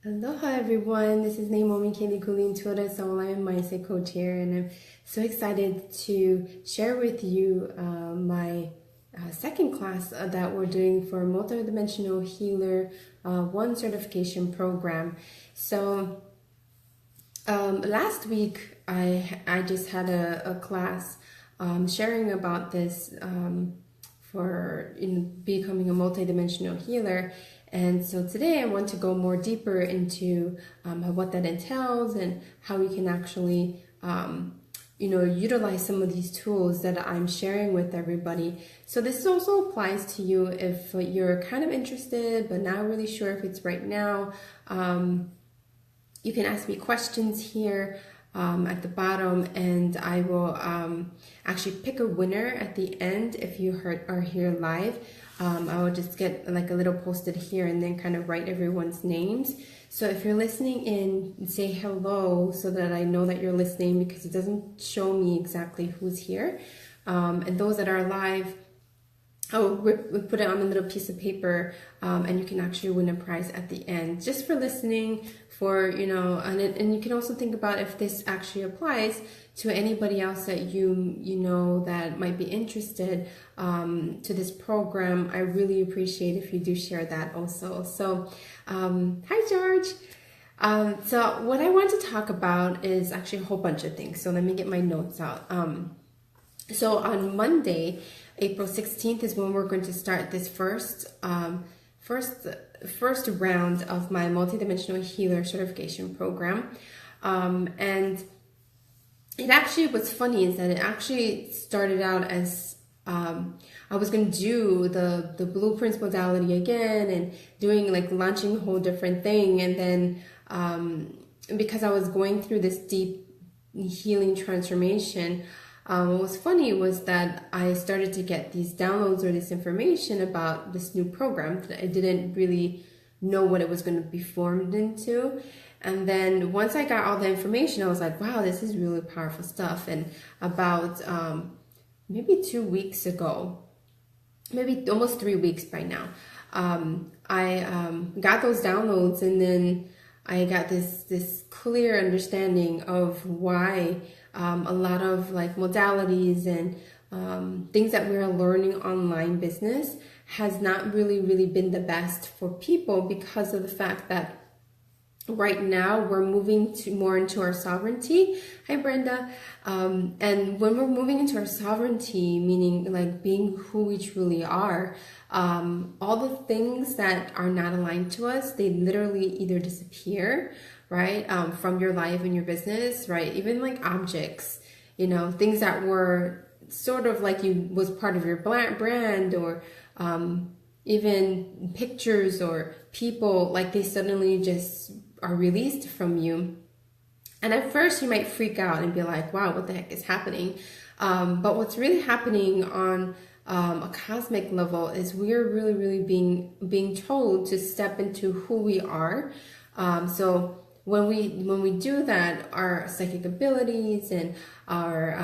Aloha everyone, this is Leimomi Keliikuli, intuitive soul and mindset coach here, and I'm so excited to share with you my second class that we're doing for Multidimensional Healer 1 certification program. So last week I just had a class sharing about this for becoming a multidimensional healer. And so today I want to go more deeper into what that entails and how we can actually, utilize some of these tools that I'm sharing with everybody. So this also applies to you if you're kind of interested but not really sure if it's right now. You can ask me questions here at the bottom, and I will actually pick a winner at the end if you are here live. I will just get like a little posted here and then kind of write everyone's names. So if you're listening in, say hello so that I know that you're listening, because it doesn't show me exactly who's here. And those that are live, we put it on a little piece of paper, and you can actually win a prize at the end just for listening, and you can also think about if this actually applies to anybody else that you know that might be interested to this program. I really appreciate if you do share that also. So hi George. So what I want to talk about is actually a whole bunch of things. So let me get my notes out. So on Monday, April 16th is when we're going to start this first round of my multidimensional healer certification program. And it actually, what's funny is that it actually started out as I was going to do the blueprints modality again and launching a whole different thing. And then because I was going through this deep healing transformation, what was funny was that I started to get these downloads or this information about this new program that I didn't really know what it was going to be formed into. And then once I got all the information, I was like, wow, this is really powerful stuff. And about maybe 2 weeks ago, maybe almost 3 weeks by now, I got those downloads, and then I got this clear understanding of why a lot of modalities and things that we're learning online business has not really been the best for people, because of the fact that right now we're moving more into our sovereignty. Hi Brenda. And when we're moving into our sovereignty, meaning being who we truly are, all the things that are not aligned to us, they literally either disappear, right, from your life and your business, right? Even objects, things that were sort of was part of your brand, or even pictures or people, they suddenly just are released from you. And at first you might freak out and be like, wow, what the heck is happening? But what's really happening on a cosmic level is we're really being told to step into who we are. So when we do that, our psychic abilities and our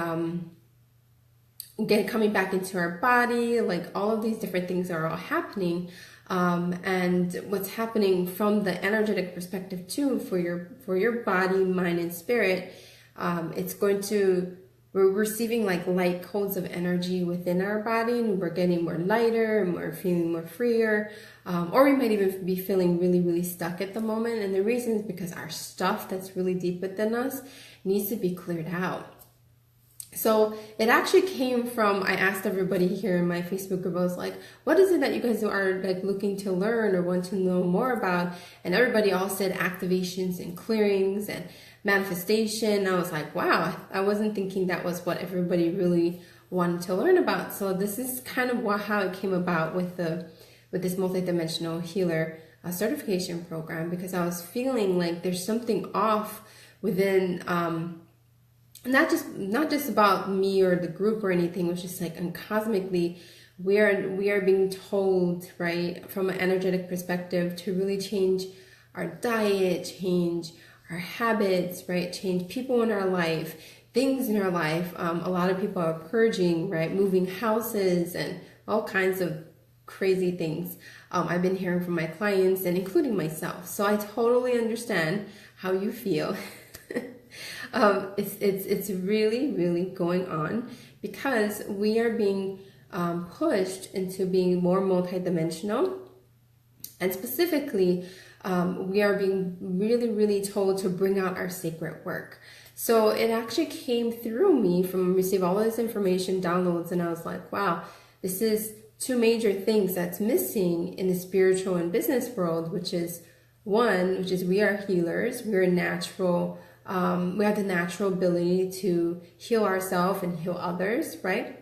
coming back into our body, all of these different things are all happening. And what's happening from the energetic perspective too, for your body, mind, and spirit, we're receiving light codes of energy within our body, and we're getting more lighter and we're feeling more freer, or we might even be feeling really stuck at the moment. And the reason is because our stuff that's really deep within us needs to be cleared out. So it actually came from, I asked everybody here in my Facebook group, I was like, what is it that you guys are looking to learn or want to know more about? And everybody all said activations and clearings and manifestation. I was like, wow, I wasn't thinking that was what everybody really wanted to learn about. So this is kind of how it came about with this multidimensional healer certification program, because I was feeling like there's something off within, not just about me or the group or anything. It was just cosmically, we are being told, right, from an energetic perspective, to really change our diet, change our habits, right, change people in our life, things in our life. A lot of people are purging, right, moving houses and all kinds of crazy things. I've been hearing from my clients and including myself. So I totally understand how you feel. It's really, really going on because we are being pushed into being more multidimensional, and specifically, we are being really, really told to bring out our sacred work. So it actually came through me from receiving all this information, downloads, and I was like, wow, this is two major things that's missing in the spiritual and business world, which is one, which is we are healers, we're natural, we have the natural ability to heal ourselves and heal others, right?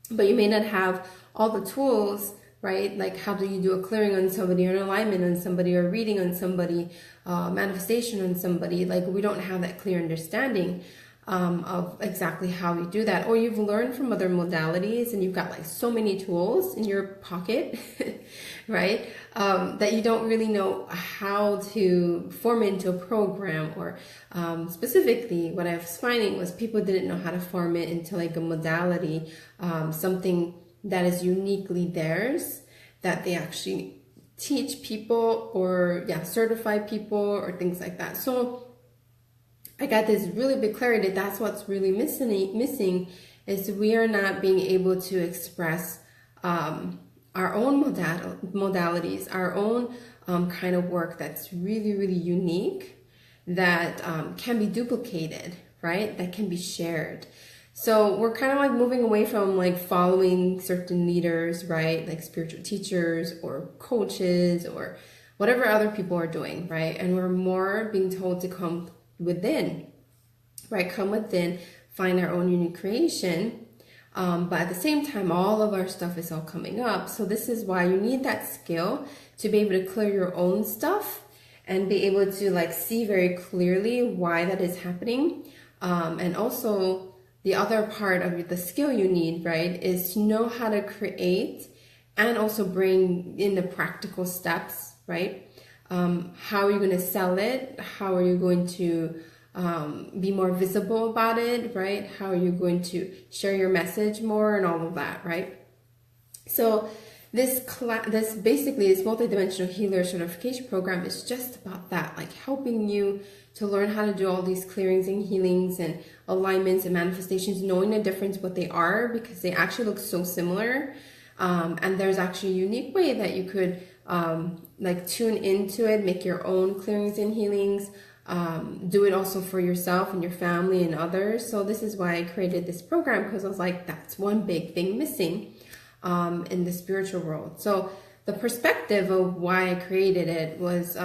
But you may not have all the tools, right? Like how do you do a clearing on somebody, or an alignment on somebody, or reading on somebody, manifestation on somebody. Like we don't have that clear understanding of exactly how we do that. Or you've learned from other modalities and you've got like so many tools in your pocket, right? That you don't really know how to form into a program, or specifically what I was finding was people didn't know how to form it into like a modality, something that is uniquely theirs, that they actually teach people or certify people or things like that. So I got this really big clarity. That's what's really missing is we are not being able to express our own modalities, our own kind of work that's really, really unique, that can be duplicated, right? That can be shared. So we're kind of like moving away from like following certain leaders, right? Like spiritual teachers or coaches or whatever other people are doing, right? And we're more being told to come within, right? Come within, find our own unique creation. But at the same time, all of our stuff is all coming up. So this is why you need that skill to be able to clear your own stuff and be able to like see very clearly why that is happening. And also, the other part of the skill you need, right, is to know how to create and also bring in the practical steps, right? How are you going to sell it? How are you going to be more visible about it, right? How are you going to share your message more and all of that, right? So this multidimensional healer certification program is just about that, like helping you to learn how to do all these clearings and healings and alignments and manifestations, knowing the difference what they are, because they actually look so similar. And there's actually a unique way that you could like tune into it, make your own clearings and healings, do it also for yourself and your family and others. So this is why I created this program, because I was like, that's one big thing missing in the spiritual world. So the perspective of why I created it was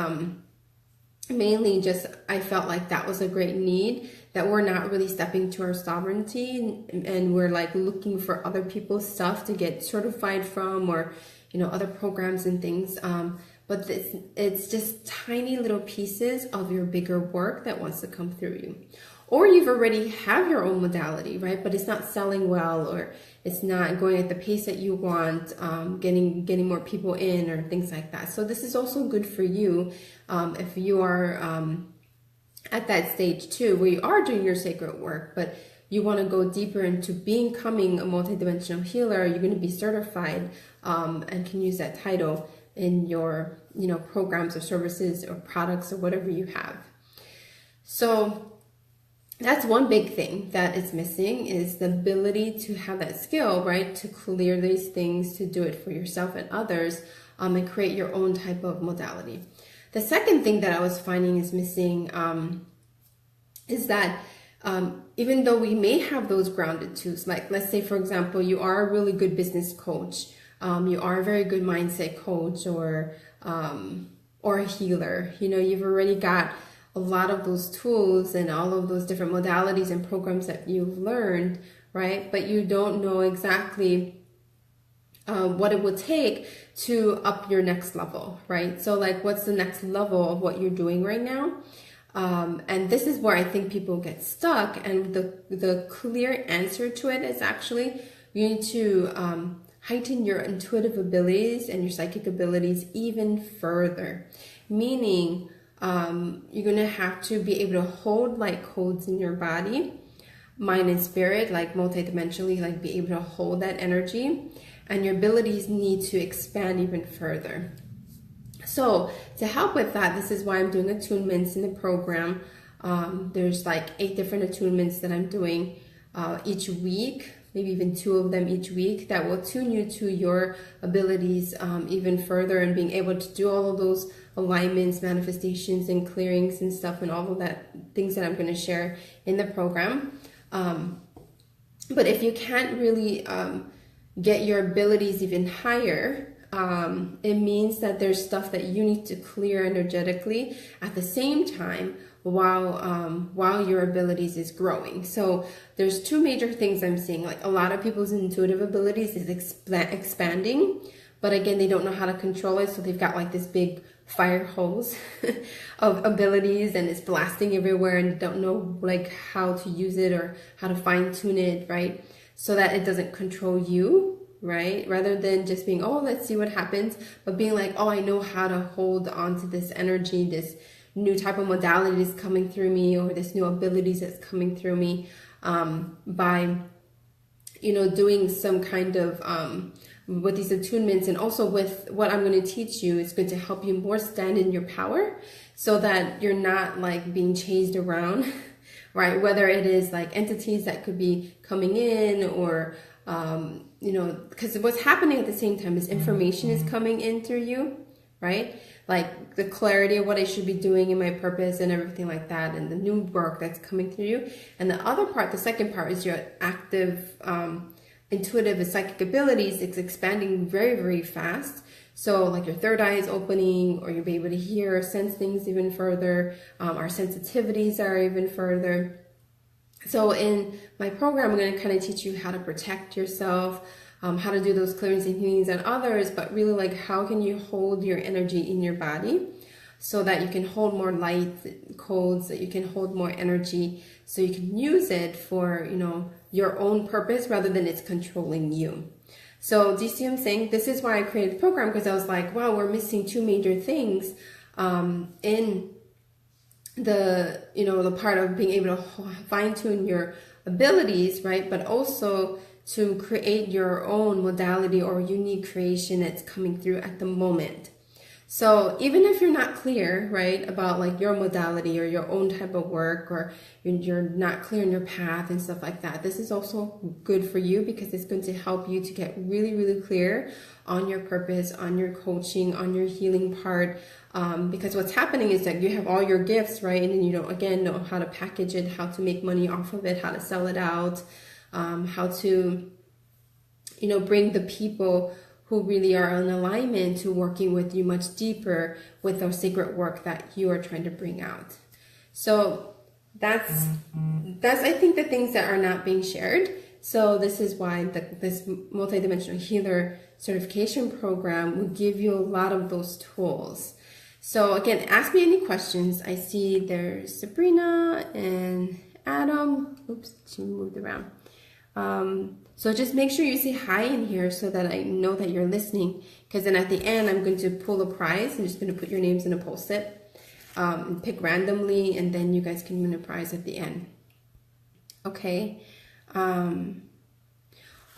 mainly just, I felt like that was a great need, that we're not really stepping to our sovereignty, and we're like looking for other people's stuff to get certified from, or, you know, other programs and things. But it's just tiny little pieces of your bigger work that wants to come through you. Or you've already have your own modality, right? But it's not selling well, or it's not going at the pace that you want, getting more people in or things like that. So this is also good for you if you are at that stage too, where you are doing your sacred work, but you want to go deeper into becoming a multidimensional healer. You're going to be certified and can use that title in your, you know, programs or services or products or whatever you have. So that's one big thing that is missing, is the ability to have that skill, right? To clear these things, to do it for yourself and others, and create your own type of modality. The second thing that I was finding is missing is that even though we may have those grounded tools, like let's say, for example, you are a really good business coach, you are a very good mindset coach, or a healer, you know, you've already got a lot of those tools and all of those different modalities and programs that you've learned, right? But you don't know exactly what it would take to up your next level, right? So like, what's the next level of what you're doing right now? And this is where I think people get stuck. And the clear answer to it is actually, you need to heighten your intuitive abilities and your psychic abilities even further. Meaning, you're going to have to be able to hold light codes in your body, mind and spirit, like multidimensionally, like be able to hold that energy, and your abilities need to expand even further. So to help with that, this is why I'm doing attunements in the program. There's like 8 different attunements that I'm doing each week, maybe even 2 of them each week, that will tune you to your abilities even further, and being able to do all of those alignments, manifestations, and clearings and stuff, and all of that things that I'm going to share in the program. But if you can't really get your abilities even higher, it means that there's stuff that you need to clear energetically at the same time while your abilities is growing. So there's 2 major things I'm seeing. Like, a lot of people's intuitive abilities is expanding, but again, they don't know how to control it. So they've got like this big fire hose of abilities, and it's blasting everywhere, and don't know like how to use it or how to fine tune it, right? So that it doesn't control you, right? Rather than just being, oh, let's see what happens, but being like, oh, I know how to hold on to this energy, this new type of modality is coming through me, or this new abilities that's coming through me, by, you know, doing some kind of, with these attunements, and also with what I'm going to teach you, is going to help you more stand in your power, so that you're not like being chased around, right? Whether it is like entities that could be coming in, or, you know, because what's happening at the same time is information is coming in through you, right? Like the clarity of what I should be doing in my purpose and everything like that, and the new work that's coming through you. And the other part, the second part, is your active, intuitive and psychic abilities. It's expanding very, very fast. So like your third eye is opening, or you'll be able to hear or sense things even further. Our sensitivities are even further. So in my program, I'm going to kind of teach you how to protect yourself, how to do those clearings and healings on others, but really like how can you hold your energy in your body so that you can hold more light codes, that you can hold more energy, so you can use it for, you know, your own purpose rather than it's controlling you. So do you see what I'm saying? This is why I created the program, because I was like, wow, we're missing 2 major things in the, you know, the part of being able to fine tune your abilities, right? But also to create your own modality or unique creation that's coming through at the moment. So even if you're not clear, right, about like your modality or your own type of work, or you're not clear in your path and stuff like that, this is also good for you, because it's going to help you to get really, really clear on your purpose, on your coaching, on your healing part. Because what's happening is that you have all your gifts, right? And you don't, again, know how to package it, how to make money off of it, how to sell it out, how to, you know, bring the people who really are in alignment to working with you much deeper with the sacred work that you are trying to bring out. So that's I think the things that are not being shared. So this is why this multidimensional healer certification program will give you a lot of those tools. So again, ask me any questions. I see there's Sabrina and Adam. Oops, she moved around. So just make sure you say hi in here so that I know that you're listening, because then at the end I'm going to pull a prize. I'm just going to put your names in a post-it, and pick randomly, and then you guys can win a prize at the end. Okay. All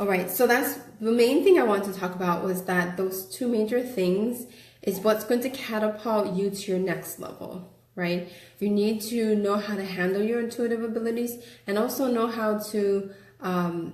right, so that's the main thing I wanted to talk about, was that those 2 major things is what's going to catapult you to your next level, right? You need to know how to handle your intuitive abilities, and also know how to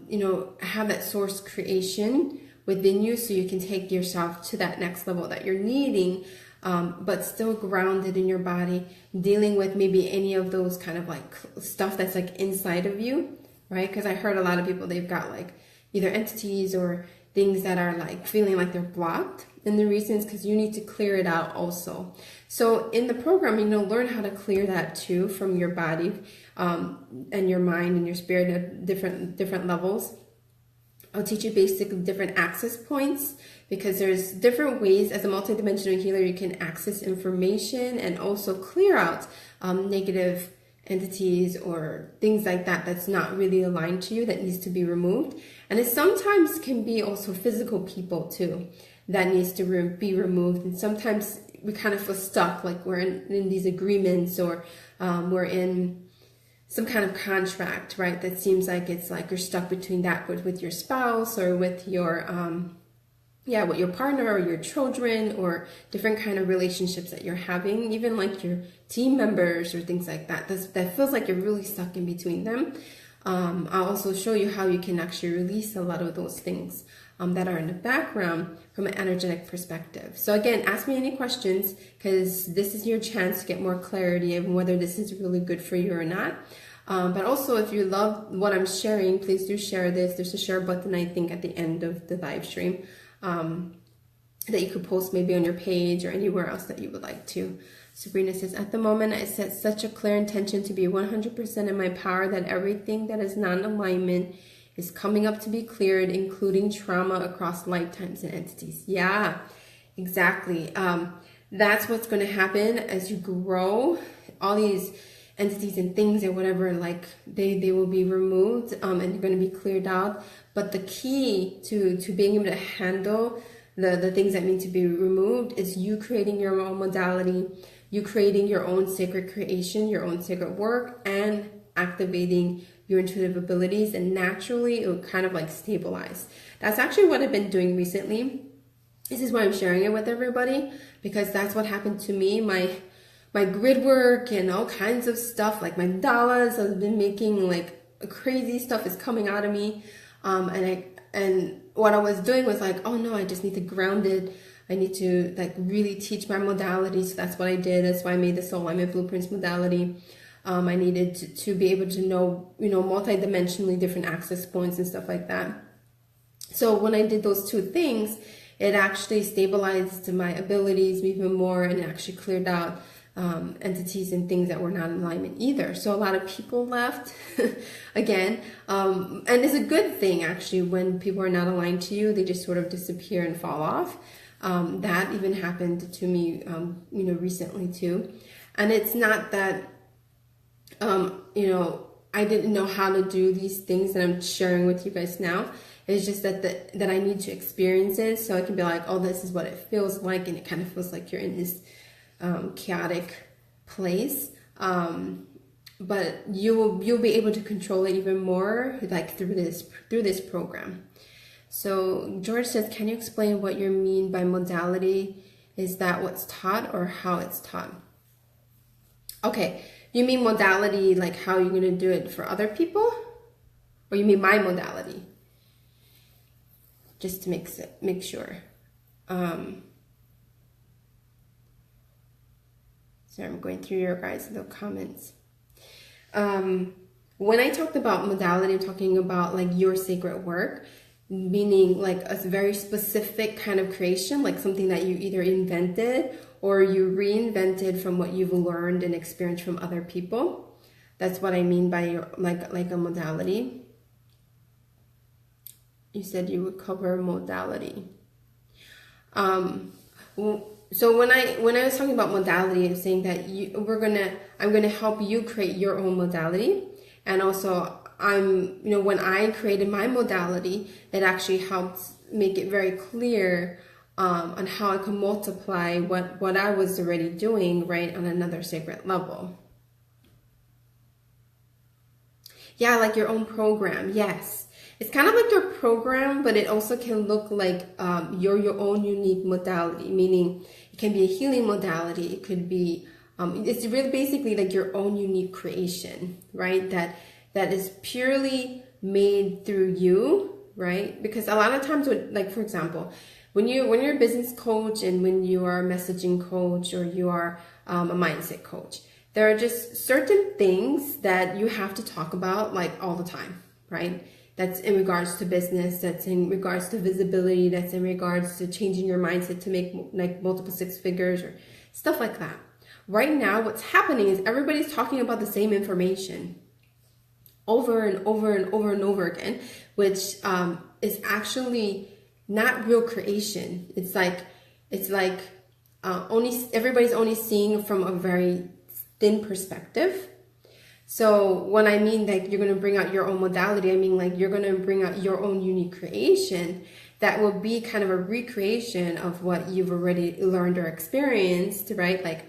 you know, have that source creation within you, so you can take yourself to that next level that you're needing, but still grounded in your body, dealing with maybe any of those kind of like stuff that's like inside of you, right? Because I heard a lot of people, they've got like either entities or things that are like feeling like they're blocked, and the reason is because you need to clear it out also. So in the program, you know, learn how to clear that too from your body, and your mind and your spirit at different levels. I'll teach you basically different access points, because there's different ways as a multidimensional healer you can access information and also clear out negative entities or things like that that's not really aligned to you, that needs to be removed. And it sometimes can be also physical people too that needs to be removed. And sometimes we kind of feel stuck, like we're in these agreements, or we're in some kind of contract, right? That seems like it's like you're stuck between that with your spouse, or with your yeah, with your partner or your children, or different kind of relationships that you're having, even like your team members or things like that. That feels like you're really stuck in between them. I'll also show you how you can actually release a lot of those things that are in the background from an energetic perspective. So again, ask me any questions, because this is your chance to get more clarity of whether this is really good for you or not. But also, if you love what I'm sharing, please do share this. There's a share button, I think, at the end of the live stream that you could post maybe on your page or anywhere else that you would like to. Sabrina says, at the moment, I set such a clear intention to be 100% in my power that everything that is non-alignment is coming up to be cleared, including trauma across lifetimes and entities. Yeah, exactly. That's what's going to happen as you grow. All these entities and things or whatever, like they will be removed and they're going to be cleared out. But the key to being able to handle the things that need to be removed is you creating your own modality, you creating your own sacred creation, your own sacred work, and activating your intuitive abilities, and naturally it will kind of like stabilize. That's actually what I've been doing recently. This is why I'm sharing it with everybody, because that's what happened to me. My grid work and all kinds of stuff, like my dollars I've been making, like crazy stuff is coming out of me. And what I was doing was like, oh no, I just need to ground it. I need to like really teach my modality. So that's what I did. That's why I made the Soul Alignment Blueprints modality. I needed to be able to know, multi-dimensionally different access points and stuff like that. So when I did those two things, it actually stabilized my abilities even more, and it actually cleared out entities and things that were not in alignment either. So a lot of people left again, and it's a good thing actually when people are not aligned to you. They just sort of disappear and fall off. That even happened to me recently too. And it's not that I didn't know how to do these things that I'm sharing with you guys now. It's just that I need to experience it so I can be like, oh, this is what it feels like, and it kind of feels like you're in this chaotic place, but you'll be able to control it even more, like through this program. So George says, can you explain what you mean by modality? Is that what's taught or how it's taught? Okay, you mean modality like how you're going to do it for other people, or you mean my modality? Just to make sure. So I'm going through your guys' little comments. When I talked about modality, I'm talking about like your sacred work, meaning like a very specific kind of creation, like something that you either invented or you reinvented from what you've learned and experienced from other people. That's what I mean by your, like a modality. You said you would cover modality. So when I was talking about modality, I'm saying that I'm gonna help you create your own modality, and also when I created my modality, it actually helped make it very clear on how I can multiply what I was already doing, right, on another sacred level. Yeah, like your own program. Yes. It's kind of like your program, but it also can look like your own unique modality, meaning it can be a healing modality. It could be, it's really basically like your own unique creation, right? That is purely made through you, right? Because a lot of times, like for example, when you're a business coach and when you are a messaging coach or you are a mindset coach, there are just certain things that you have to talk about like all the time, right? That's in regards to business, that's in regards to visibility, that's in regards to changing your mindset to make like multiple six figures or stuff like that. Right now, what's happening is everybody's talking about the same information over and over and over and over again, which is actually not real creation. It's like everybody's only seeing from a very thin perspective. So when I mean like you're going to bring out your own modality, I mean like you're going to bring out your own unique creation that will be kind of a recreation of what you've already learned or experienced, right? Like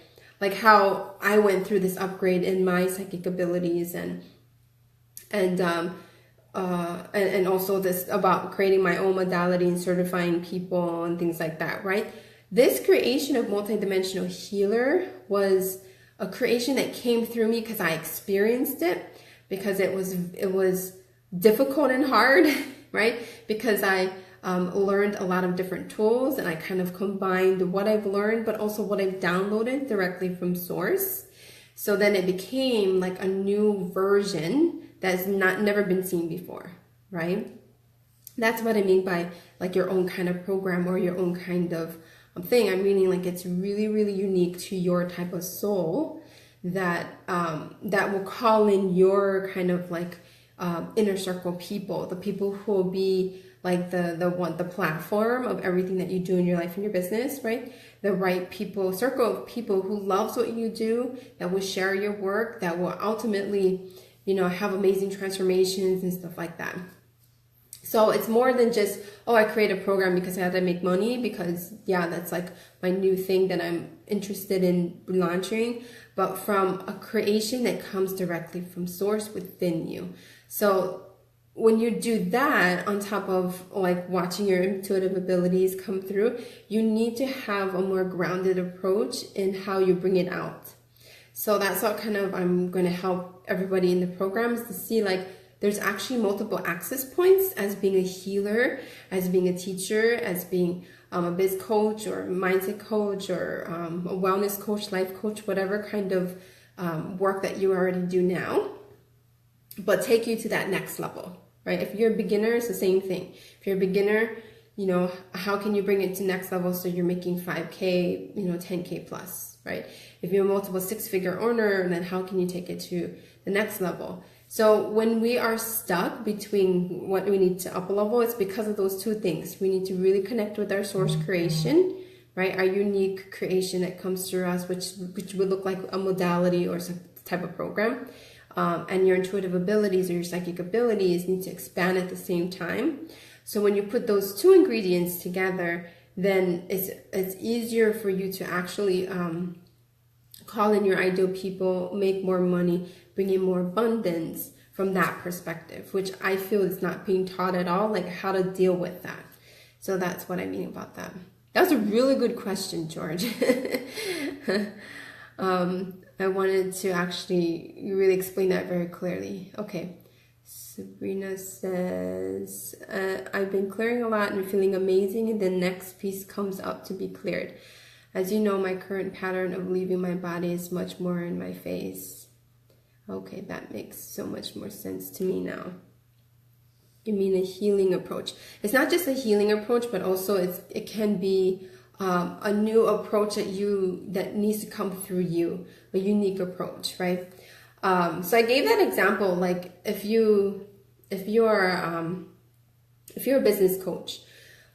how I went through this upgrade in my psychic abilities and and also this about creating my own modality and certifying people and things like that, right? This creation of Multidimensional Healer was a creation that came through me because I experienced it, because it was difficult and hard, right? Because I learned a lot of different tools, and I kind of combined what I've learned, but also what I've downloaded directly from source. So then it became like a new version that's never been seen before, right? That's what I mean by like your own kind of program or your own kind of thing. I'm meaning like it's really, really unique to your type of soul that that will call in your kind of like inner circle people, the people who will be like the platform of everything that you do in your life and your business, right? The right people, circle of people who loves what you do, that will share your work, that will ultimately, you know, have amazing transformations and stuff like that. So it's more than just, oh, I create a program because I had to make money, because yeah, that's like my new thing that I'm interested in launching, but from a creation that comes directly from source within you. So when you do that on top of like watching your intuitive abilities come through, you need to have a more grounded approach in how you bring it out. So that's what kind of I'm going to help everybody in the program, is to see like there's actually multiple access points as being a healer, as being a teacher, as being a biz coach or mindset coach or a wellness coach, life coach, whatever kind of work that you already do now, but take you to that next level, right? If you're a beginner, it's the same thing. If you're a beginner, you know, how can you bring it to next level so you're making 5K, you know, 10K plus, right? If you're a multiple six-figure earner, then how can you take it to the next level? So when we are stuck between what we need to up level, it's because of those two things. We need to really connect with our source creation, right? Our unique creation that comes through us, which would look like a modality or some type of program. And your intuitive abilities or your psychic abilities need to expand at the same time. So when you put those two ingredients together, then it's easier for you to actually call in your ideal people, make more money, bring in more abundance from that perspective, which I feel is not being taught at all, like how to deal with that. So that's what I mean about that. That's a really good question, George. I wanted to actually really explain that very clearly. Okay. Sabrina says, I've been clearing a lot and feeling amazing, and the next piece comes up to be cleared. As you know, my current pattern of leaving my body is much more in my face. Okay, that makes so much more sense to me now. You mean a healing approach. It's not just a healing approach, but also it can be a new approach that needs to come through you, a unique approach, right? So I gave that example, like if you're a business coach,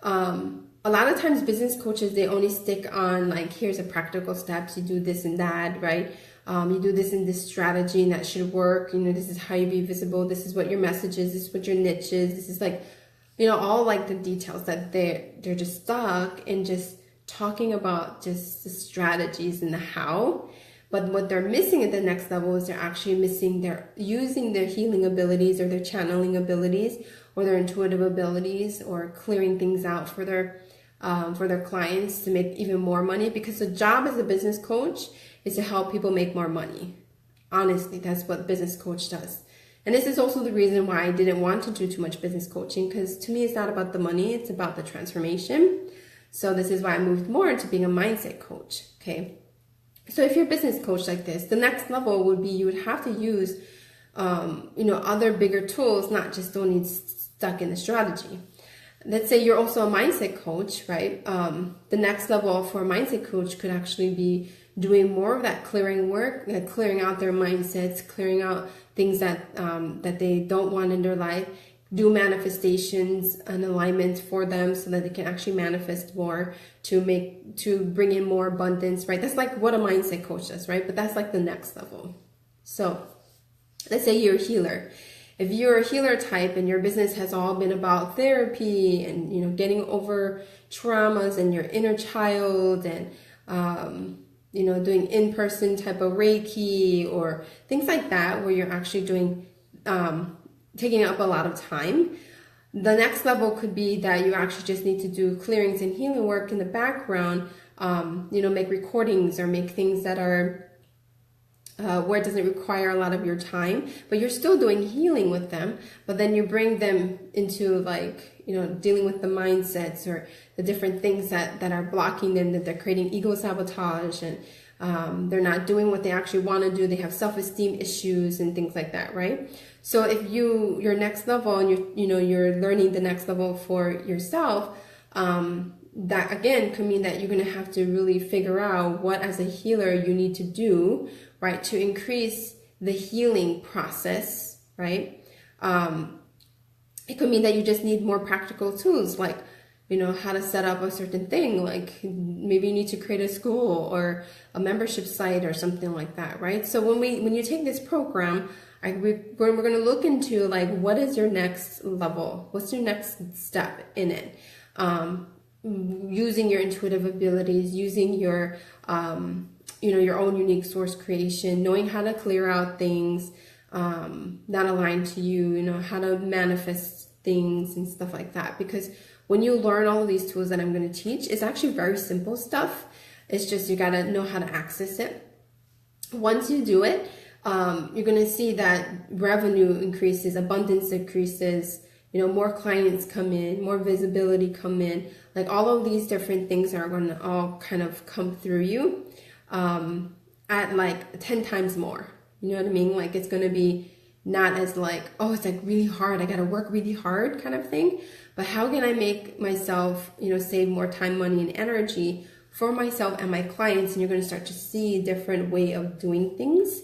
a lot of times business coaches, they only stick on like, here's a practical steps, you do this and that, right? You do this and this strategy and that should work. You know, this is how you be visible. This is what your message is. This is what your niche is. This is like, you know, all like the details that they're just stuck in just talking about just the strategies and the how. But what they're missing at the next level is they're actually using their healing abilities or their channeling abilities or their intuitive abilities or clearing things out for their clients to make even more money, because the job as a business coach is to help people make more money. Honestly, that's what business coach does. And this is also the reason why I didn't want to do too much business coaching, because to me, it's not about the money, it's about the transformation. So this is why I moved more into being a mindset coach, okay? So if you're a business coach like this, the next level would be you would have to use, other bigger tools, not just only stuck in the strategy. Let's say you're also a mindset coach, right? The next level for a mindset coach could actually be doing more of that clearing work, like clearing out their mindsets, clearing out things that they don't want in their life, do manifestations and alignment for them so that they can actually manifest more to bring in more abundance, right? That's like what a mindset coach does, right? But that's like the next level. So let's say you're a healer. If you're a healer type and your business has all been about therapy and, you know, getting over traumas and your inner child and, doing in-person type of Reiki or things like that, where you're actually doing taking up a lot of time. The next level could be that you actually just need to do clearings and healing work in the background, make recordings or make things that are where it doesn't require a lot of your time, but you're still doing healing with them. But then you bring them into dealing with the mindsets or the different things that are blocking them, that they're creating ego sabotage, and they're not doing what they actually want to do. They have self-esteem issues and things like that, right? So if your next level and you're learning the next level for yourself, that again could mean that you're going to have to really figure out what as a healer you need to do, right, to increase the healing process, right? It could mean that you just need more practical tools, like, how to set up a certain thing, like maybe you need to create a school or a membership site or something like that, right? So when you take this program, we're going to look into what is your next level? What's your next step in it? Using your intuitive abilities, using your your own unique source creation, knowing how to clear out things not aligned to you, how to manifest things and stuff like that. Because when you learn all of these tools that I'm going to teach, it's actually very simple stuff. It's just you got to know how to access it. Once you do it, you're going to see that revenue increases, abundance increases, more clients come in, more visibility come in. All of these different things are going to all kind of come through you at 10 times more. You know what I mean? It's going to be not as it's really hard, I got to work really hard kind of thing. But how can I make myself, save more time, money, and energy for myself and my clients? And you're going to start to see a different way of doing things.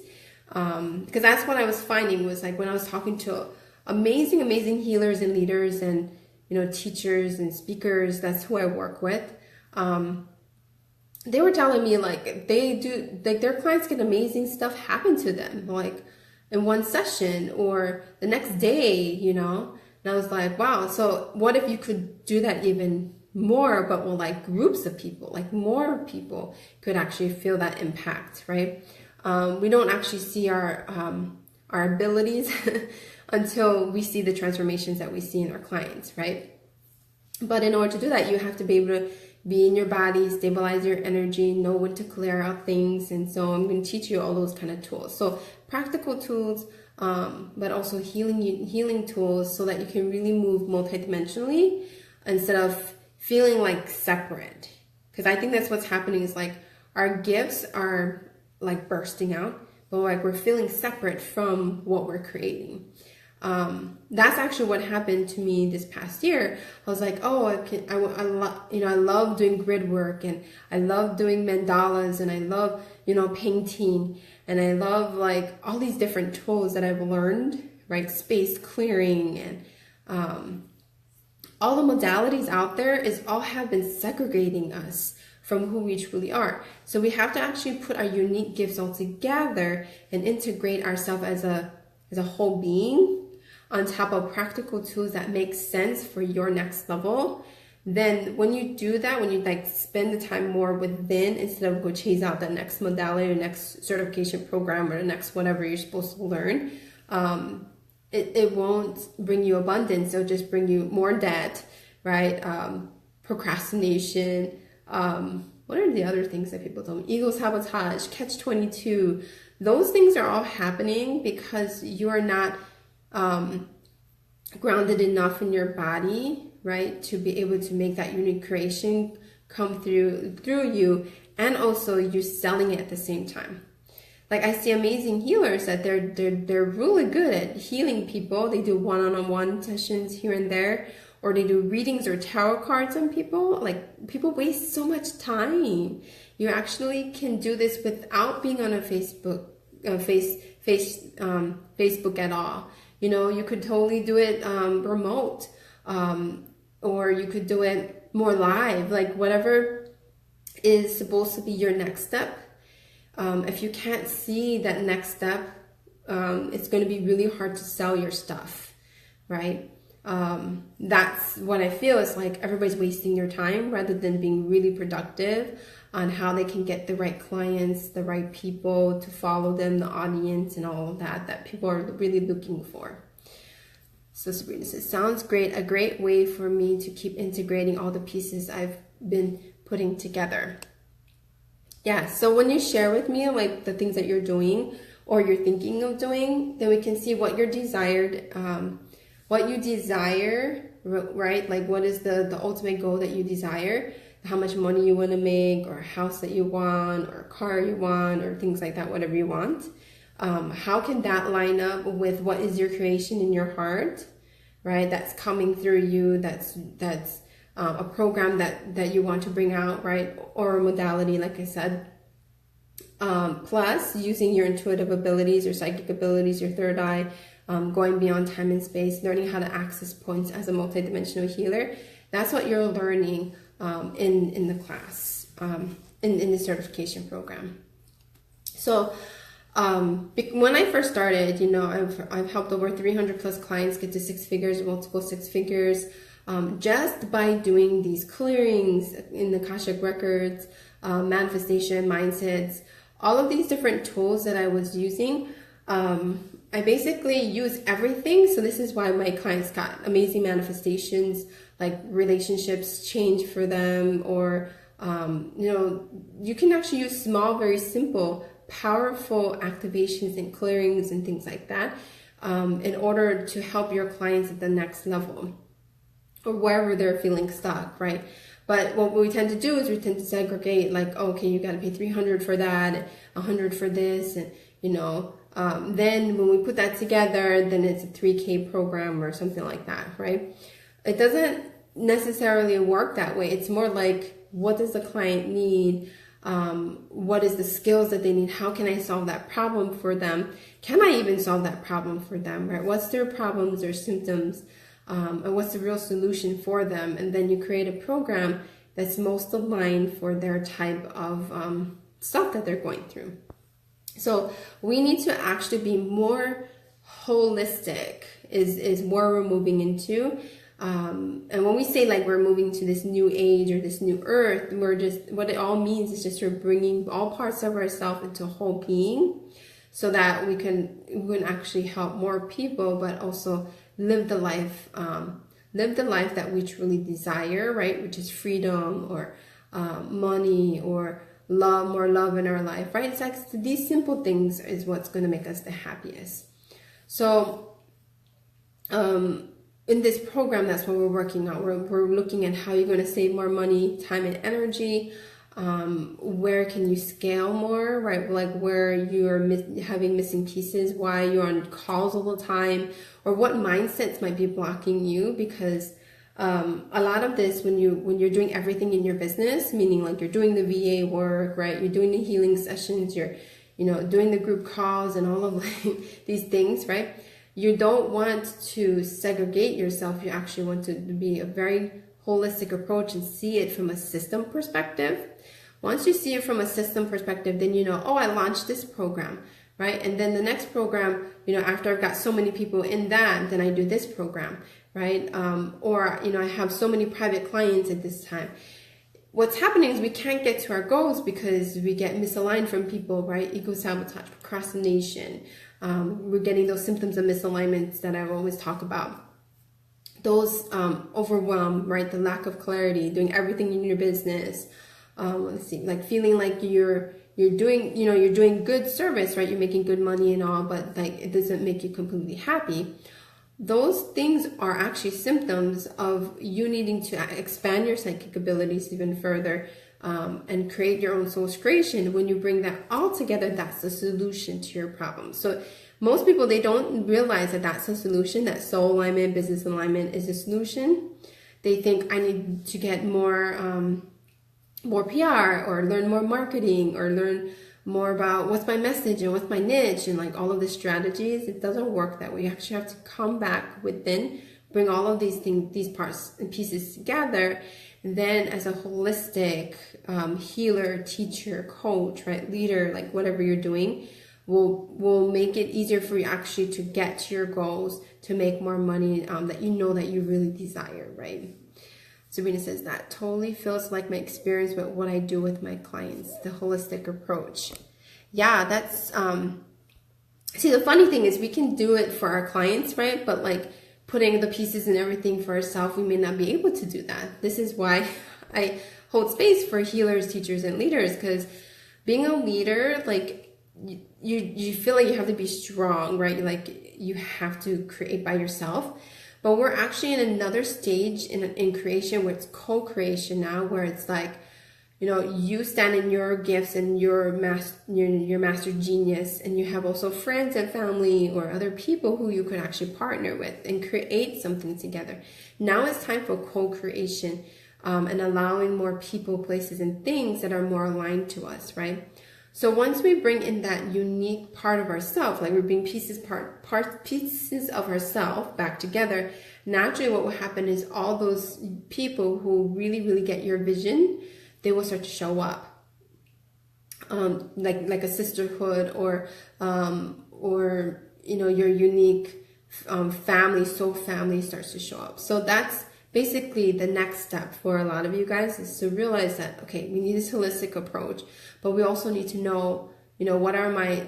Because that's what I was finding was when I was talking to amazing healers and leaders and, teachers and speakers, that's who I work with. They were telling me their clients get amazing stuff happen to them, in one session or the next day, and I was like, wow. So what if you could do that even more, but with groups of people, more people could actually feel that impact, right? We don't actually see our abilities until we see the transformations that we see in our clients, right? But in order to do that, you have to be able to be in your body, stabilize your energy, know when to clear out things. And so I'm going to teach you all those kind of tools. So practical tools, but also healing tools so that you can really move multidimensionally instead of feeling separate. Because I think that's what's happening is our gifts are bursting out, but we're feeling separate from what we're creating. That's actually what happened to me this past year. I was like, I love doing grid work, and I love doing mandalas, and I love, painting, and I love all these different tools that I've learned, right? Space clearing and, all the modalities out there all have been segregating us from who we truly are. So we have to actually put our unique gifts all together and integrate ourselves as a whole being on top of practical tools that make sense for your next level. Then when you do that, when you spend the time more within instead of go chase out the next modality or next certification program or the next whatever you're supposed to learn, it won't bring you abundance. It'll just bring you more debt, right? Procrastination. What are the other things that people tell me? Ego sabotage, catch-22. Those things are all happening because you are not grounded enough in your body, right, to be able to make that unique creation come through you, and also you're selling it at the same time. I see amazing healers that they're really good at healing people. They do one-on-one sessions here and there, or they do readings or tarot cards on people. People waste so much time. You actually can do this without being on a Facebook at all. You could totally do it remote, or you could do it more live, whatever is supposed to be your next step. If you can't see that next step, it's going to be really hard to sell your stuff, right? That's what I feel is everybody's wasting your time rather than being really productive on how they can get the right clients, the right people to follow them, the audience, and all of that people are really looking for. So Sabrina says, sounds great. A great way for me to keep integrating all the pieces I've been putting together. Yeah, so when you share with me like the things that you're doing or you're thinking of doing, then we can see what your desired, what you desire, right? Like what is the ultimate goal that you desire, how much money you want to make, or a house that you want, or a car you want, or things like that, whatever you want. How can that line up with what is your creation in your heart, right? That's coming through you, that's a program that you want to bring out, right? Or a modality, like I said. Plus, using your intuitive abilities, your psychic abilities, your third eye, going beyond time and space, learning how to access points as a multidimensional healer. That's what you're learning in the class, in the certification program. So when I first started, you know, I've helped over 300 plus clients get to 6 figures, multiple 6 figures, just by doing these clearings in the Akashic Records, manifestation, mindsets, all of these different tools that I was using. I basically use everything. So this is why my clients got amazing manifestations, like relationships change for them, or, you know, you can actually use small, very simple, powerful activations and clearings and things like that in order to help your clients at the next level or wherever they're feeling stuck, right? But what we tend to do is we tend to segregate, like, okay, you got to pay 300 for that, and 100 for this, and, you know, then when we put that together, then it's a 3K program or something like that, right? It doesn't necessarily work that way. It's more like, what does the client need? What is the skills that they need? How can I solve that problem for them? Can I even solve that problem for them, right? What's their problems or symptoms? And what's the real solution for them? And then you create a program that's most aligned for their type of stuff that they're going through. So we need to actually be more holistic is where we're moving into. And when we say like we're moving to this new age or this new earth, we're just, what it all means is just we're bringing all parts of ourselves into a whole being so that we can actually help more people, but also live the life that we truly desire, right? Which is freedom or money or love, more love in our life, right? It's like these simple things is what's going to make us the happiest. So in this program, that's what we're working on. We're looking at how you're going to save more money, time, and energy. Where can you scale more, right? Like where you're having missing pieces, why you're on calls all the time, or what mindsets might be blocking you. Because a lot of this, when you're doing everything in your business, meaning like you're doing the VA work, right? You're doing the healing sessions, you're, you know, doing the group calls and all of like these things, right? You don't want to segregate yourself. You actually want to be a very holistic approach and see it from a system perspective. Once you see it from a system perspective, then you know, oh, I launched this program, right? And then the next program, you know, after I've got so many people in that, then I do this program, right? Or, you know, I have so many private clients at this time. What's happening is we can't get to our goals because we get misaligned from people, right? Ego sabotage, procrastination. We're getting those symptoms of misalignments that I always talk about. Those overwhelm, right? The lack of clarity, doing everything in your business. Let's see, like feeling like you're doing, you know, you're doing good service, right? You're making good money and all, but like it doesn't make you completely happy. Those things are actually symptoms of you needing to expand your psychic abilities even further and create your own soul's creation. When you bring that all together, that's the solution to your problem. So most people, they don't realize that that's the solution, that soul alignment, business alignment is the solution. They think I need to get more PR or learn more marketing or learn more about what's my message and what's my niche and like all of the strategies. It doesn't work that way. You actually have to come back within, bring all of these things, these parts and pieces together. And then as a holistic healer, teacher, coach, right, leader, like whatever you're doing, will make it easier for you actually to get to your goals, to make more money that you know that you really desire, right? Sabrina says that totally feels like my experience with what I do with my clients, the holistic approach. Yeah, that's, see, the funny thing is we can do it for our clients, right? But like putting the pieces and everything for ourselves, we may not be able to do that. This is why I hold space for healers, teachers, and leaders, because being a leader, like you feel like you have to be strong, right? Like you have to create by yourself. But we're actually in another stage in creation where it's co-creation now, where it's like, you know, you stand in your gifts and your master genius, and you have also friends and family or other people who you could actually partner with and create something together. Now it's time for co-creation, and allowing more people, places, and things that are more aligned to us, right? So once we bring in that unique part of ourselves, like we bring pieces of ourselves back together, naturally what will happen is all those people who really get your vision, they will start to show up, like a sisterhood, or you know, your unique soul family starts to show up. So that's basically the next step for a lot of you guys, is to realize that, okay, we need this holistic approach, but we also need to know, you know, what are my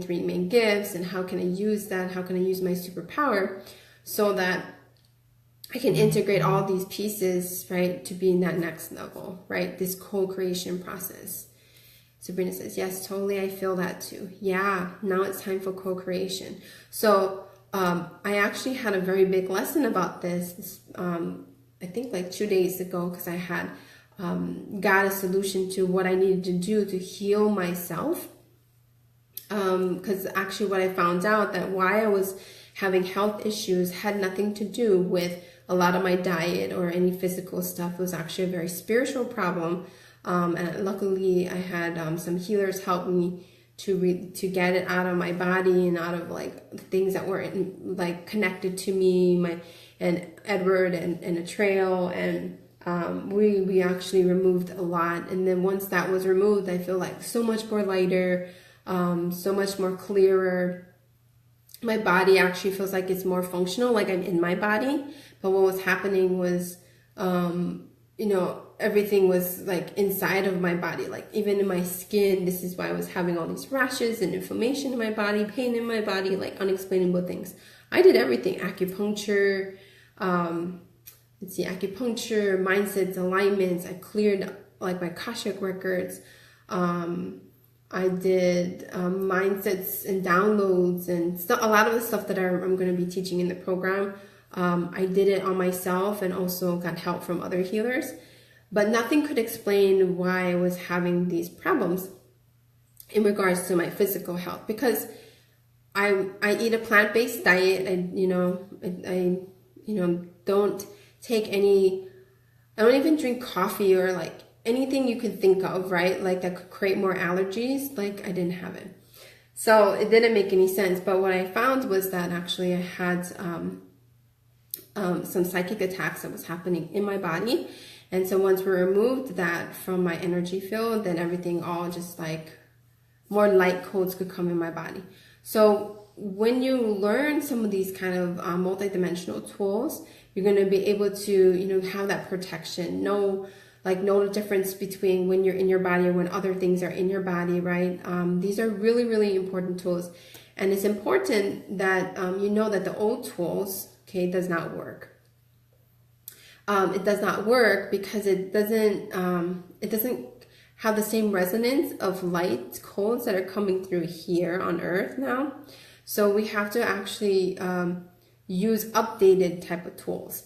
three main gifts, and how can I use that? How can I use my superpower so that I can integrate all these pieces, right, to be in that next level, right? This co-creation process. Sabrina says, yes, totally. I feel that too. Yeah, now it's time for co-creation. So I actually had a very big lesson about this, I think like 2 days ago, because I had got a solution to what I needed to do to heal myself. Because actually what I found out, that why I was having health issues had nothing to do with a lot of my diet or any physical stuff. It was actually a very spiritual problem. And luckily I had some healers help me to get it out of my body and out of like things that weren't like connected to me, and Edward and a trail, and we actually removed a lot. And then once that was removed, I feel like so much more lighter, so much more clearer. My body actually feels like it's more functional, like I'm in my body. But what was happening was, you know, everything was like inside of my body, like even in my skin. This is why I was having all these rashes and inflammation in my body, pain in my body, like unexplainable things. I did everything: acupuncture, acupuncture, mindsets, alignments. I cleared like my Akashic Records. I did mindsets and downloads and stuff. A lot of the stuff that I'm going to be teaching in the program, I did it on myself, and also got help from other healers. But nothing could explain why I was having these problems in regards to my physical health, because I eat a plant-based diet. I don't take any. I don't even drink coffee or like anything you could think of, right? Like that could create more allergies. Like I didn't have it, so it didn't make any sense. But what I found was that actually I had some psychic attacks that was happening in my body. And so once we removed that from my energy field, then everything all just like more light codes could come in my body. So when you learn some of these kind of multidimensional tools, you're going to be able to, you know, have that protection, know the difference between when you're in your body or when other things are in your body, right? These are really, really important tools. And it's important that you know that the old tools, okay, does not work. It does not work because it doesn't have the same resonance of light codes that are coming through here on Earth now. So we have to actually use updated type of tools,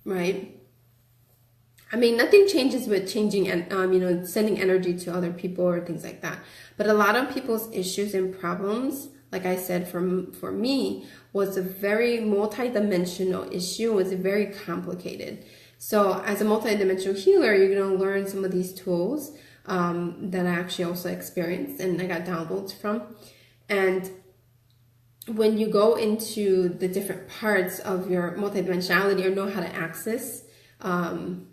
right? I mean, nothing changes with changing and sending energy to other people or things like that. But a lot of people's issues and problems, like I said, for me, was a very multi-dimensional issue, was very complicated. So as a multi-dimensional healer, you're going to learn some of these tools that I actually also experienced and I got downloads from. And when you go into the different parts of your multidimensionality or know how to access,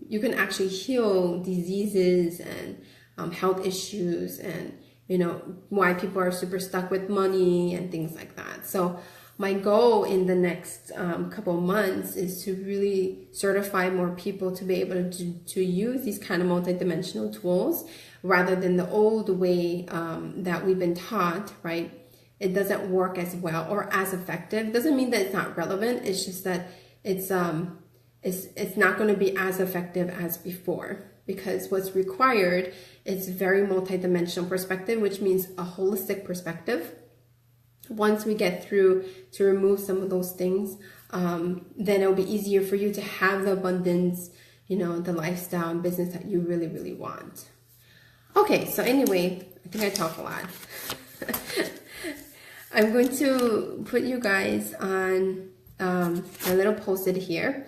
you can actually heal diseases and health issues, and why people are super stuck with money and things like that. So my goal in the next couple months is to really certify more people to be able to use these kind of multidimensional tools rather than the old way that we've been taught, right? it doesn't work as well or as effective. Doesn't mean that it's not relevant. It's just that it's not going to be as effective as before, because what's required is very multidimensional perspective, which means a holistic perspective. Once we get through to remove some of those things, then it'll be easier for you to have the abundance, you know, the lifestyle and business that you really, really want. Okay, so anyway, I think I talk a lot. I'm going to put you guys on a little post-it here.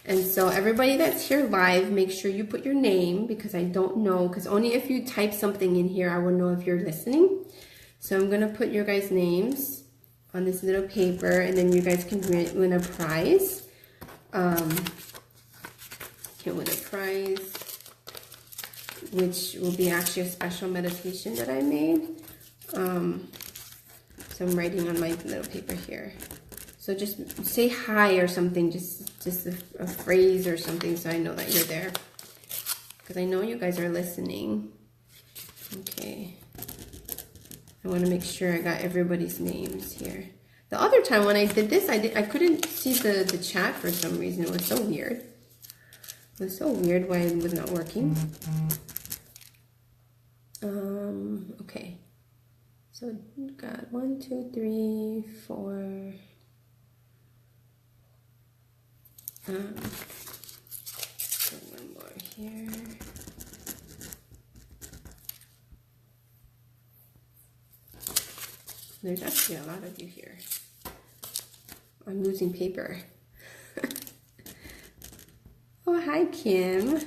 And so everybody that's here live, make sure you put your name, because I don't know, because only if you type something in here, I will know if you're listening. So I'm going to put your guys' names on this little paper, and then you guys can win a prize. Can win a prize, which will be actually a special meditation that I made. So I'm writing on my little paper here. So just say hi or something, just a phrase or something, so I know that you're there, because I know you guys are listening. Okay. I want to make sure I got everybody's names here. The other time when I did this, I couldn't see the chat for some reason. It was so weird. It was so weird why it was not working. Okay. So got 1, 2, 3, 4. One more here. There's actually a lot of you here. I'm losing paper. Oh, hi, Kim.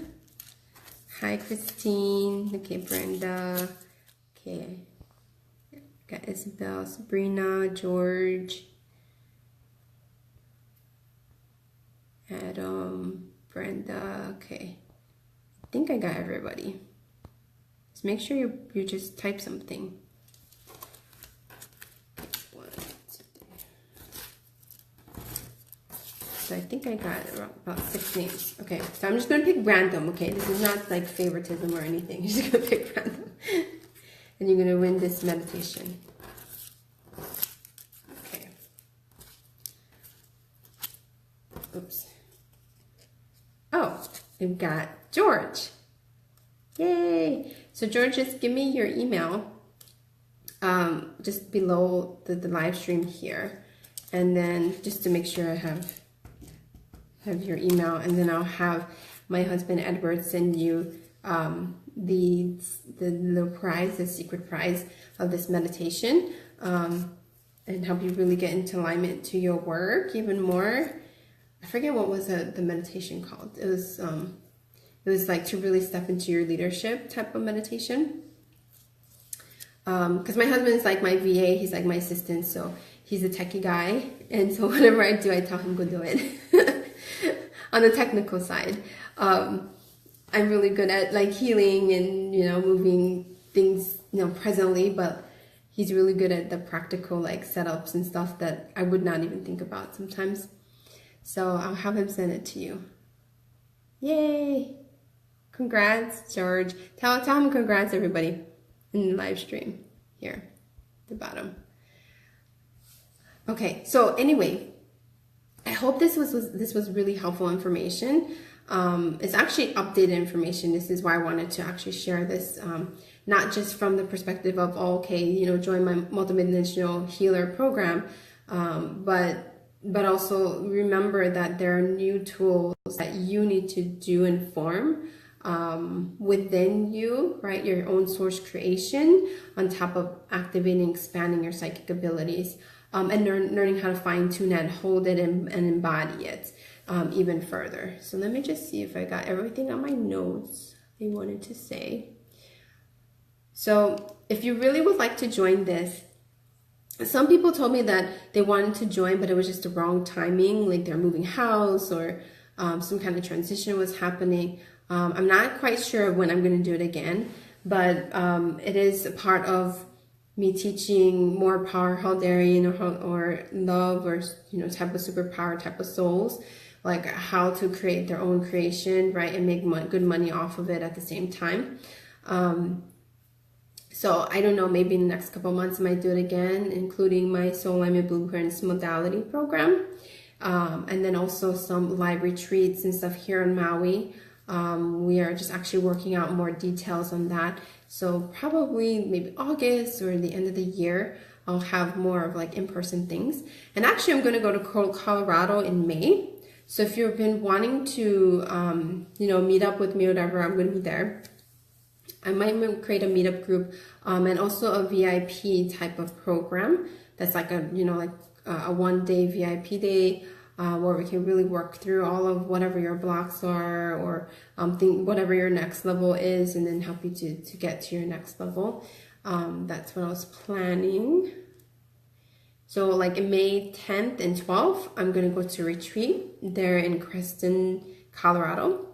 Hi, Christine. Okay, Brenda. Okay. Got Isabel, Sabrina, George, Adam, Brenda. Okay. I think I got everybody. Just make sure you just type something. So I think I got about 6 names. Okay, so I'm just going to pick random, okay? This is not like favoritism or anything. You're just going to pick random. And you're going to win this meditation. Okay. Oops. Oh, we've got George. Yay! So George, just give me your email just below the live stream here. And then just to make sure I have your email, and then I'll have my husband Edward send you the little prize, the secret prize of this meditation, and help you really get into alignment to your work even more. I forget what was the meditation called. It was like to really step into your leadership type of meditation. Because my husband is like my VA, he's like my assistant, so he's a techie guy, and so whatever I do, I tell him go do it. On the technical side, I'm really good at like healing and, you know, moving things, you know, presently, but he's really good at the practical like setups and stuff that I would not even think about sometimes. So I'll have him send it to you. Yay! Congrats, George. Tell him congrats, everybody, in the live stream here at the bottom. Okay, so anyway, I hope this was really helpful information. It's actually updated information. This is why I wanted to actually share this, not just from the perspective of, oh, okay, you know, join my multidimensional healer program, but also remember that there are new tools that you need to do and form within you, right? Your own source creation, on top of activating, expanding your psychic abilities. And learning how to fine tune it, hold it, and embody it even further. So let me just see if I got everything on my notes I wanted to say. So if you really would like to join this, some people told me that they wanted to join, but it was just the wrong timing, like they're moving house or some kind of transition was happening. I'm not quite sure when I'm going to do it again, but it is a part of me teaching more power Haldarian or love or, you know, type of superpower type of souls, like how to create their own creation, right, and make good money off of it at the same time. So I don't know, maybe in the next couple months I might do it again, including my Soul Alignment Blueprints modality program. And then also some live retreats and stuff here in Maui. We are just actually working out more details on that. So probably maybe August or the end of the year, I'll have more of like in-person things. And actually I'm going to go to Colorado in May. So if you've been wanting to, you know, meet up with me or whatever, I'm going to be there. I might create a meetup group and also a VIP type of program that's like a, you know, like a one-day VIP day where we can really work through all of whatever your blocks are or whatever your next level is, and then help you to get to your next level. That's what I was planning. So like in May 10th and 12th, I'm going to go to a retreat there in Creston, Colorado.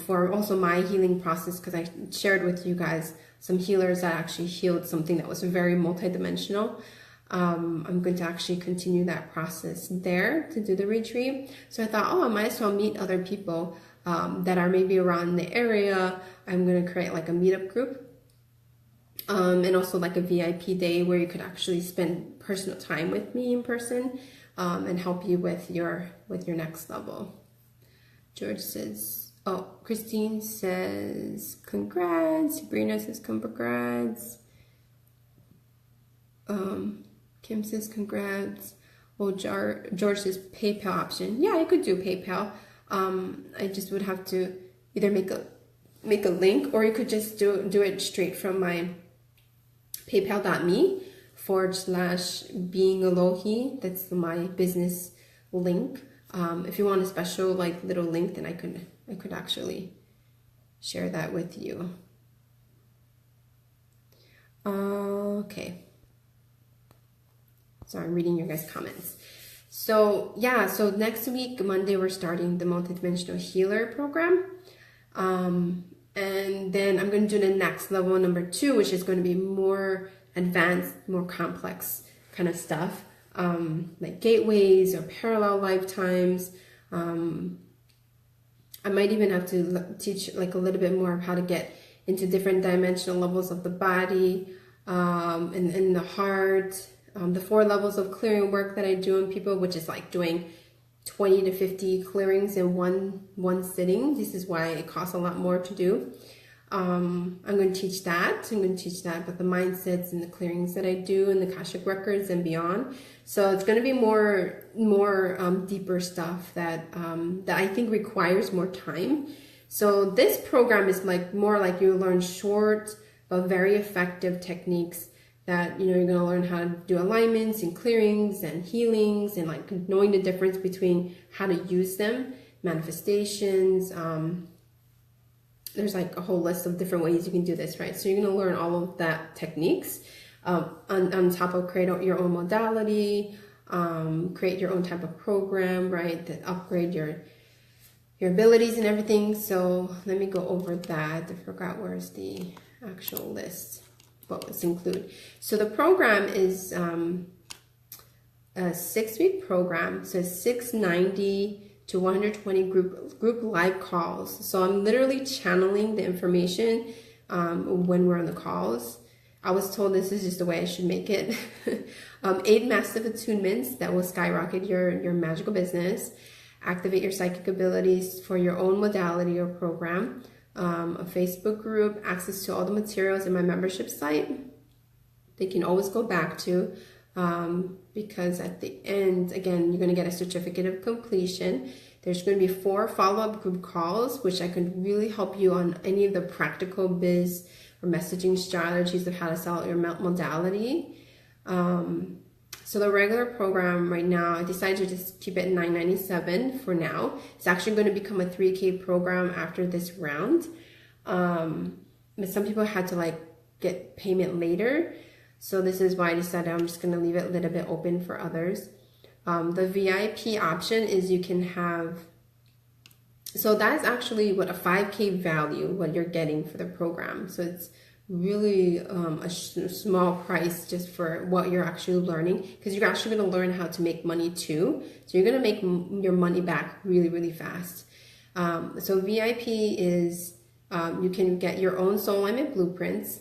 For also my healing process, because I shared with you guys some healers that actually healed something that was very multidimensional. I'm going to actually continue that process there to do the retreat. So I thought, oh, I might as well meet other people that are maybe around the area. I'm going to create like a meetup group and also like a VIP day where you could actually spend personal time with me in person and help you with your next level. George says, oh, Christine says, congrats. Sabrina says, congrats. Kim says, congrats. Well, George says, PayPal option. Yeah, I could do PayPal. I just would have to either make a link, or you could just do it straight from my paypal.me/being Alohi. That's my business link. If you want a special like little link, then I could actually share that with you. Okay. So I'm reading your guys' comments. So yeah, so next week, Monday, we're starting the Multidimensional Healer program. And then I'm going to do the next level, number 2, which is going to be more advanced, more complex kind of stuff. Like gateways or parallel lifetimes. I might even have to teach like a little bit more of how to get into different dimensional levels of the body, and the heart, the 4 levels of clearing work that I do in people, which is like doing 20 to 50 clearings in one sitting. This is why it costs a lot more to do. I'm going to teach that. I'm going to teach that about the mindsets and the clearings that I do in the Akashic Records and beyond. So it's going to be more deeper stuff that I think requires more time. So this program is like more like you learn short but very effective techniques that, you know, you're going to learn how to do alignments and clearings and healings and like knowing the difference between how to use them, manifestations. There's like a whole list of different ways you can do this, right? So you're going to learn all of that techniques on top of create your own modality, create your own type of program, right? That upgrade your abilities and everything. So let me go over that. I forgot where's the actual list. What was included. So the program is a 6-week program. So it's 690 to 120 group live calls. So I'm literally channeling the information when we're on the calls. I was told this is just the way I should make it. 8 massive attunements that will skyrocket your magical business. Activate your psychic abilities for your own modality or program. A Facebook group, access to all the materials in my membership site they can always go back to, because at the end, again, you're going to get a certificate of completion. There's going to be 4 follow-up group calls, which I could really help you on any of the practical biz or messaging strategies of how to sell your modality. So the regular program right now, I decided to just keep it $997 for now. It's actually going to become a $3K program after this round. But some people had to like get payment later. So this is why I decided I'm just going to leave it a little bit open for others. The VIP option is you can have, so that's actually what a 5K value, what you're getting for the program. So it's really a small price just for what you're actually learning, because you're actually going to learn how to make money too. So you're going to make your money back really, really fast. So VIP is you can get your own soul alignment blueprints.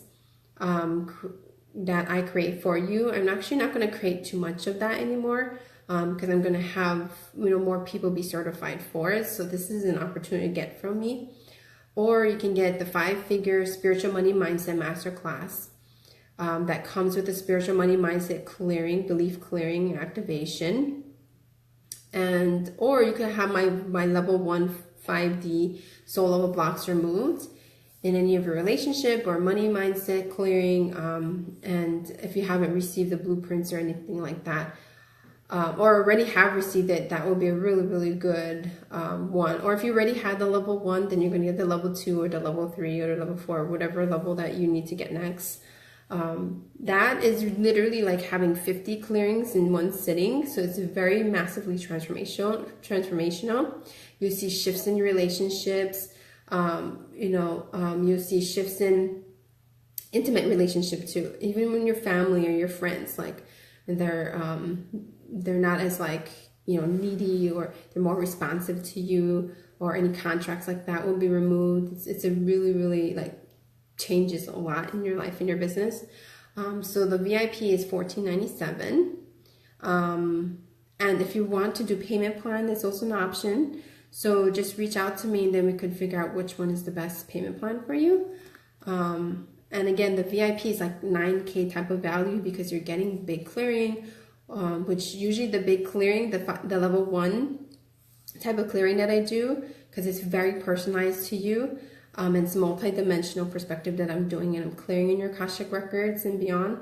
that I create for you. I'm actually not going to create too much of that anymore, because I'm going to have, more people be certified for it. So this is an opportunity to get from me. Or you can get the 5-figure Spiritual Money Mindset Masterclass that comes with the Spiritual Money Mindset clearing, belief clearing, and activation. Or you can have my level 1 5D soul level blocks removed in any of your relationship or money mindset clearing. And if you haven't received the blueprints or anything like that, or already have received it, that will be a really, really good one. Or if you already had the level 1, then you're going to get the level 2 or the level 3 or the level 4, whatever level that you need to get next. That is literally like having 50 clearings in one sitting. So it's very massively transformational. You'll see shifts in your relationships. You'll see shifts in intimate relationship too. Even when your family or your friends, like they're not as needy, or they're more responsive to you, or any contracts like that will be removed. It's a really, really changes a lot in your life and your business. So the VIP is $14.97. And if you want to do payment plan, that's also an option. So just reach out to me and then we could figure out which one is the best payment plan for you. And again, the VIP is like $9K type of value because you're getting big clearing, which usually the big clearing, the level 1 type of clearing that I do, because it's very personalized to you. And it's multi-dimensional perspective that I'm doing, and I'm clearing in your Akashic Records and beyond.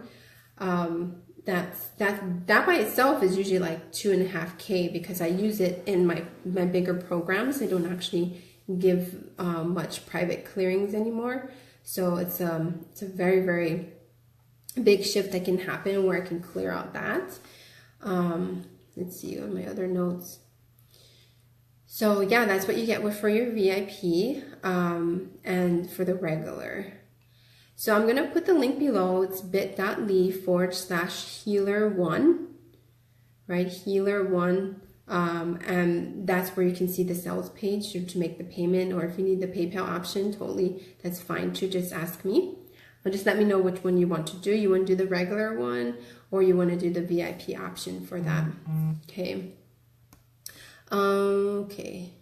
That by itself is usually like $2.5K because I use it in my bigger programs. I don't actually give much private clearings anymore. So it's a very, very big shift that can happen where I can clear out that. Let's see on my other notes. So yeah, that's what you get for your VIP and for the regular. So I'm going to put the link below. It's bit.ly/healer1, right? Healer1. And that's where you can see the sales page to make the payment, or if you need the PayPal option, totally, that's fine too. Just ask me. Or just let me know which one you want to do. You want to do the regular one, or you want to do the VIP option for that. Okay. Okay.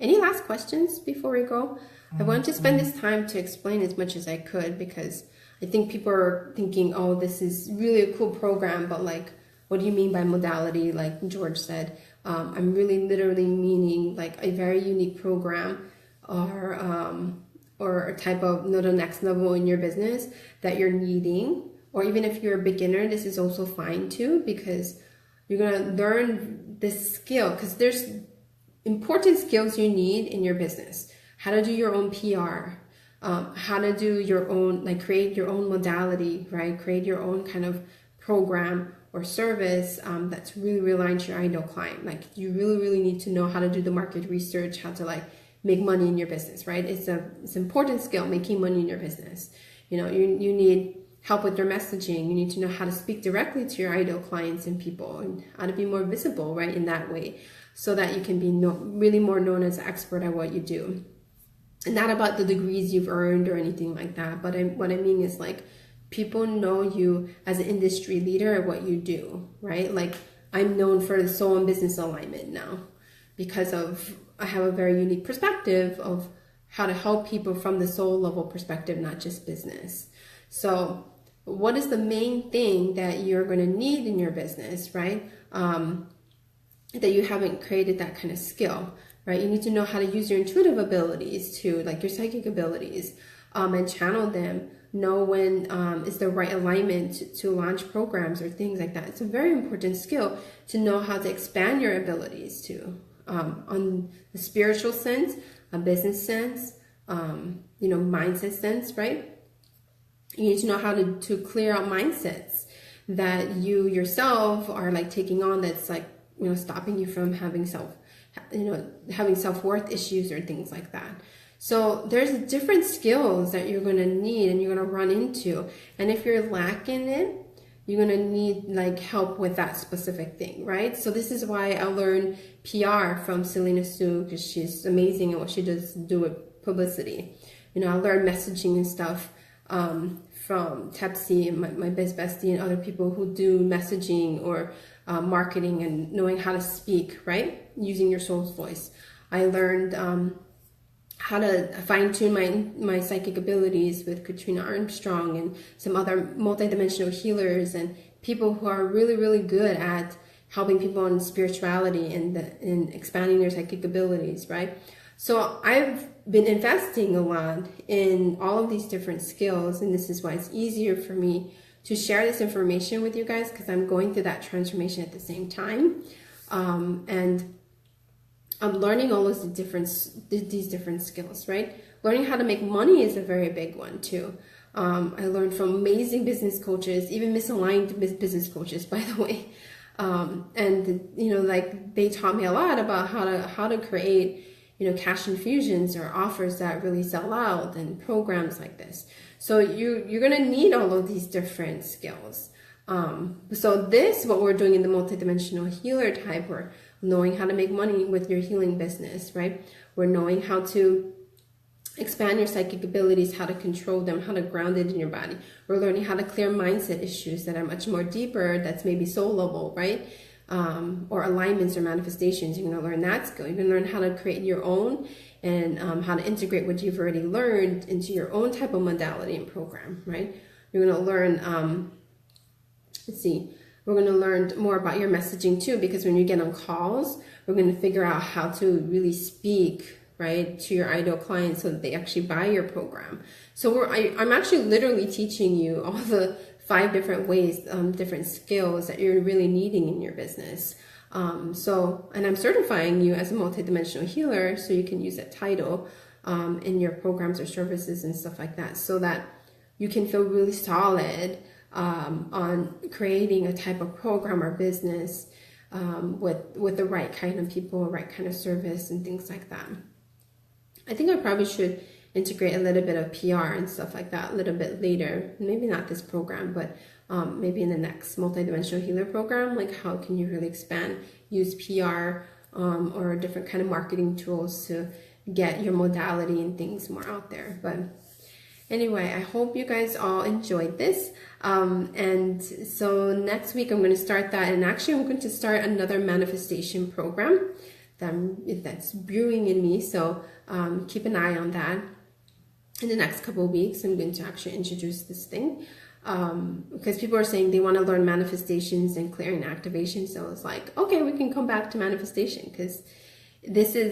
Any last questions before we go? I wanted to spend this time to explain as much as I could, because I think people are thinking, oh, this is really a cool program, but what do you mean by modality? Like George said, I'm really literally meaning like a very unique program, or a type of the next level in your business that you're needing. Or even if you're a beginner, this is also fine too, because you're going to learn this skill, because there's important skills you need in your business. How to do your own PR, how to do your own, create your own modality, right? Create your own kind of program or service that's really aligned to your ideal client. You really, really need to know how to do the market research, how to make money in your business, right? It's an important skill, making money in your business. You need help with your messaging. You need to know how to speak directly to your ideal clients and people, and how to be more visible, right, in that way, so that you can be really more known as an expert at what you do. And not about the degrees you've earned or anything like that, but what I mean is people know you as an industry leader at what you do, right? I'm known for the soul and business alignment now, because I have a very unique perspective of how to help people from the soul level perspective, not just business. So what is the main thing that you're going to need in your business, right? That you haven't created that kind of skill, right? You need to know how to use your intuitive abilities too, your psychic abilities, and channel them. Know when is the right alignment to launch programs or things like that. It's a very important skill to know how to expand your abilities too, on the spiritual sense, a business sense, mindset sense, right? You need to know how to clear out mindsets that you yourself are taking on, that's stopping you from having self-worth issues or things like that. So there's different skills that you're going to need and you're going to run into. And if you're lacking it, you're going to need help with that specific thing, right? So this is why I learned PR from Selena Sue, because she's amazing at what she does do with publicity. I learned messaging and stuff from Tepsi, my bestie, and other people who do messaging or marketing and knowing how to speak, right? Using your soul's voice. I learned how to fine-tune my psychic abilities with Katrina Armstrong and some other multidimensional healers and people who are really, really good at helping people in spirituality and in expanding their psychic abilities, right? So I've been investing a lot in all of these different skills, and this is why it's easier for me to share this information with you guys, because I'm going through that transformation at the same time. And I'm learning all of these different skills, right? Learning how to make money is a very big one too. I learned from amazing business coaches, even misaligned business coaches, by the way. And you know, like they taught me a lot about how to create, you know, cash infusions or offers that really sell out and programs like this. So you're gonna need all of these different skills. So this, what we're doing in the multidimensional healer type, we're knowing how to make money with your healing business, right? We're knowing how to expand your psychic abilities, how to control them, how to ground it in your body. We're learning how to clear mindset issues that are much more deeper, that's maybe soul level, right? Or alignments or manifestations. You're going to learn that skill. You're going to learn how to create your own and how to integrate what you've already learned into your own type of modality and program, right? You're going to learn, we're going to learn more about your messaging too, because when you get on calls, we're going to figure out how to really speak, right, to your ideal clients so that they actually buy your program. So I'm actually literally teaching you all the 5 different ways, different skills that you're really needing in your business. And I'm certifying you as a multidimensional healer so you can use that title in your programs or services and stuff like that, so that you can feel really solid on creating a type of program or business with the right kind of people, right kind of service and things like that. I think I probably should integrate a little bit of PR and stuff like that a little bit later. Maybe not this program, but maybe in the next multidimensional healer program. Like, how can you really use PR or different kind of marketing tools to get your modality and things more out there. But anyway, I hope you guys all enjoyed this. And so next week I'm going to start that, and actually I'm going to start another manifestation program that's brewing in me. So keep an eye on that. In the next couple of weeks, I'm going to actually introduce this thing because people are saying they want to learn manifestations and clearing activation. So it's like, okay, we can come back to manifestation, because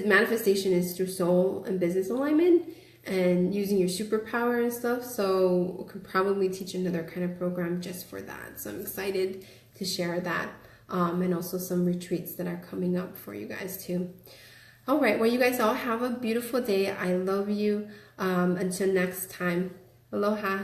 manifestation is through soul and business alignment and using your superpower and stuff. So we could probably teach another kind of program just for that. So I'm excited to share that, and also some retreats that are coming up for you guys too. All right, well, you guys all have a beautiful day. I love you. Until next time, aloha.